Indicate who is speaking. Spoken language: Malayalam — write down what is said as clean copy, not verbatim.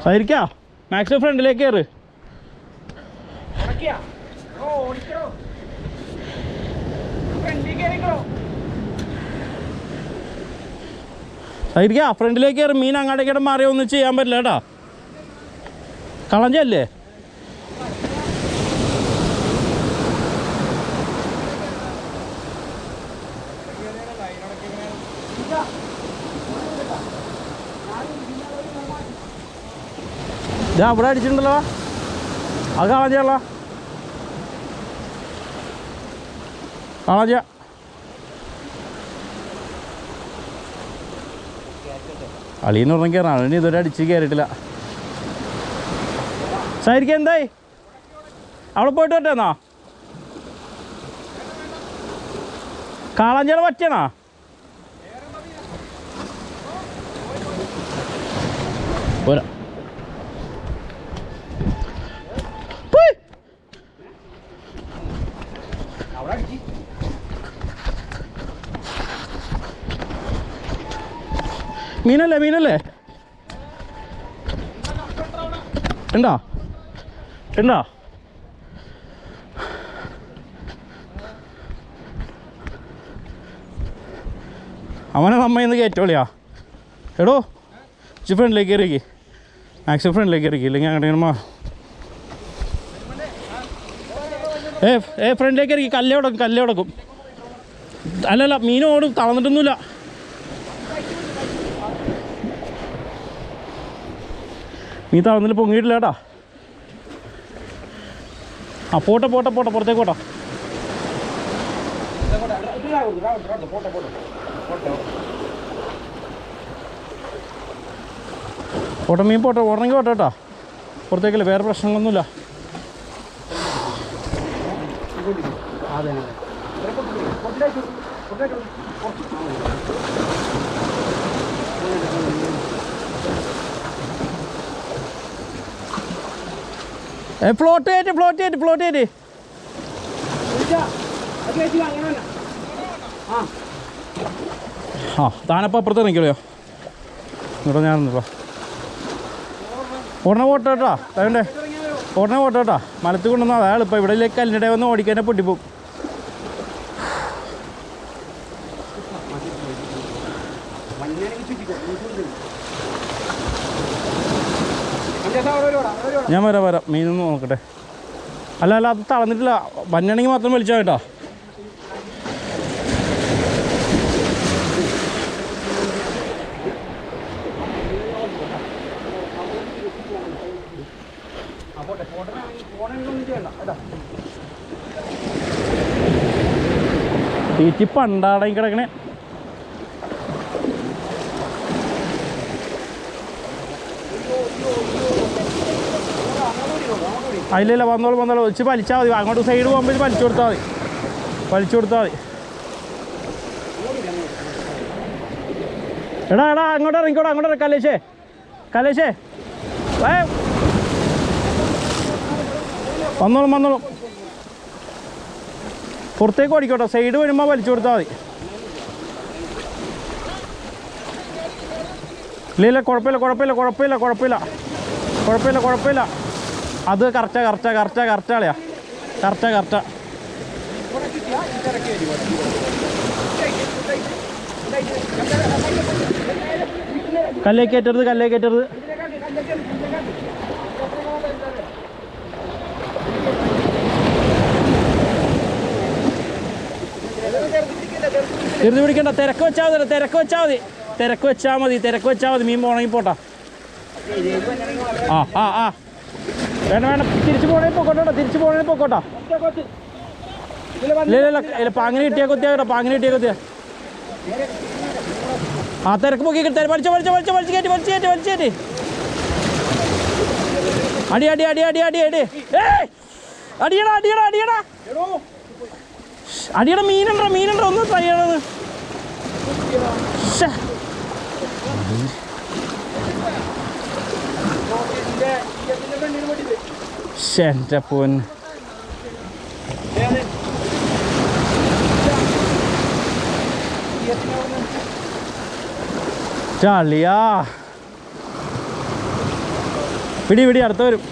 Speaker 1: ആയിരിക്കാ മാക്സ് ഫ്രണ്ടിലേക്ക് കയറ്. ആയിരിക്കാ ഫ്രണ്ടിലേക്ക് കയറി. മീൻ അങ്ങോട്ടേക്കിടെ മാറിയോ ഒന്നും ചെയ്യാൻ പറ്റില്ല കേട്ടാ. കളഞ്ചല്ലേ ഇതാ അവിടെ അടിച്ചിട്ടുണ്ടല്ലോ. അത് കളഞ്ഞല്ല കളഞ്ഞ. അളീന്ന് പറഞ്ഞ കയറാം. അളിന് ഇതുവരെ അടിച്ച് കയറിയിട്ടില്ല. ശരിക്കും എന്തായി അവിടെ പോയിട്ട് പറ്റേന്നാ കാളഞ്ചേള പറ്റേന്നാ. പോരാ മീനല്ലേ മീനല്ലേ ഉണ്ടോ ഉണ്ടോ? അവനെ നമ്മയിന്ന് കയറ്റോളിയാ. എടോ ഇച്ച് ഫ്രണ്ടിലേക്ക് ഇറക്കി. മാക്സിമം ഫ്രണ്ടിലേക്ക് ഇറക്കി. ഇല്ലെങ്കിൽ അങ്ങോട്ട് ഫ്രണ്ടിലേക്ക് ഇറക്കി. കല്ലേ ഉടക്കും കല്ലേ ഉടക്കും. അല്ലല്ല മീൻ ഓടും. തളർന്നിട്ടൊന്നുമില്ല. മീൻ തളർന്നിട്ട് പൊങ്ങിയിട്ടില്ല കേട്ടാ. ആ പോട്ടെ പോട്ടെ പോട്ടെ പുറത്തേക്ക് പോട്ടെ. പോട്ടെ മീൻ പോട്ടെ. ഉടനെങ്കിൽ പോട്ടെ കേട്ടോ. പുറത്തേക്കല്ലേ. വേറെ പ്രശ്നങ്ങളൊന്നുമില്ല. ഫ്ലോട്ട് ചെയ്ത് ഫ്ലോട്ട് ചെയ്ത് ഫ്ലോട്ട് ചെയ്ത് ആ താനപ്പം അപ്പുറത്ത് ഇറങ്ങിക്കോളിയോ. ഇവിടെ ഞാൻ ഉടനെ പോട്ടെ കേട്ടോ. വേണ്ടേ ഉടനെ പോട്ടെ കേട്ടോ. മലത്ത് കൊണ്ടുവന്നാൽ അയാൾ ഇപ്പോൾ ഇവിടെ കല്ലിനിടെ വന്ന് ഓടിക്കാനെ പൊട്ടിപ്പോവും. ഞാൻ വരാം വരാം. മീനൊന്ന് നോക്കട്ടെ. അല്ല അല്ല അത് തളർന്നിട്ടില്ല. വന്നാണെങ്കിൽ മാത്രം വലിച്ചാൽ കേട്ടോ. തീറ്റി പണ്ടാടങ്ങി കിടക്കണേ. അതിലില്ല വന്നോളൂ വന്നോളൂ. വെച്ച് വലിച്ചാൽ മതി. അങ്ങോട്ട് സൈഡ് പോകുമ്പോൾ വലിച്ചു കൊടുത്താൽ മതി. വലിച്ചു കൊടുത്താൽ മതി. എടാ എടാ അങ്ങോട്ട് ഇറങ്ങിക്കോടാ. അങ്ങോട്ട് ഇറങ്ങി. കലേശേ കലേശേ വന്നോളും വന്നോളും. പുറത്തേക്ക് ഓടിക്കോട്ടെ. സൈഡ് വരുമ്പോൾ വലിച്ചു കൊടുത്താൽ മതി. ഇല്ല കുഴപ്പമില്ല കുഴപ്പമില്ല കുഴപ്പമില്ല കുഴപ്പമില്ല കുഴപ്പമില്ല കുഴപ്പമില്ല. അത് കറക്റ്റാ കറക്റ്റാ കറക്റ്റാ കറക്റ്റാ കളിയാ. കറക്റ്റാ കറക്റ്റാ. കല്ലേ കയറ്റരുത് കല്ലേ കയറ്റരുത്. തിരിഞ്ഞു പിടിക്കണ്ട. തിരക്ക് വെച്ചാൽ മതി. തിരക്ക് വെച്ചാൽ മതി. തിരക്ക് വെച്ചാൽ മതി. തിരക്ക് വെച്ചാൽ മതി. മീൻ പോകണമെങ്കിൽ പോട്ടാ. ആ ആ ആ വേണ്ട വേണ്ട. തിരിച്ചു പോകണേ പോക്കോട്ടോ. തിരിച്ചു പോകണേ പോക്കോട്ടോ. ഇല്ല ഇല്ല ഇല്ല. പാങ്ങിന് കിട്ടിയാൽ കൊത്തിയാ കേട്ടോ. പാങ്ങിന് കിട്ടിയാൽ കൊത്തിയാ. ആ തിരക്ക് പൊക്കി വലിച്ചു വലിച്ചു വലിച്ചു വലിച്ചു കയറ്റി വലിച്ചു കയറ്റി വലിച്ചു കയറ്റി. അടി അടി അടി അടി അടി അടി. അടിയടാ അടിയടാ അടിയടാ അടിയടാ. മീനുണ്ടോ മീനുണ്ടോ? ഒന്ന് ട്രൈ ചെയ്യണത്. എൻ്റെ പൊന്ന്. ചളിയാ പിടി പിടി അടുത്ത് വരും.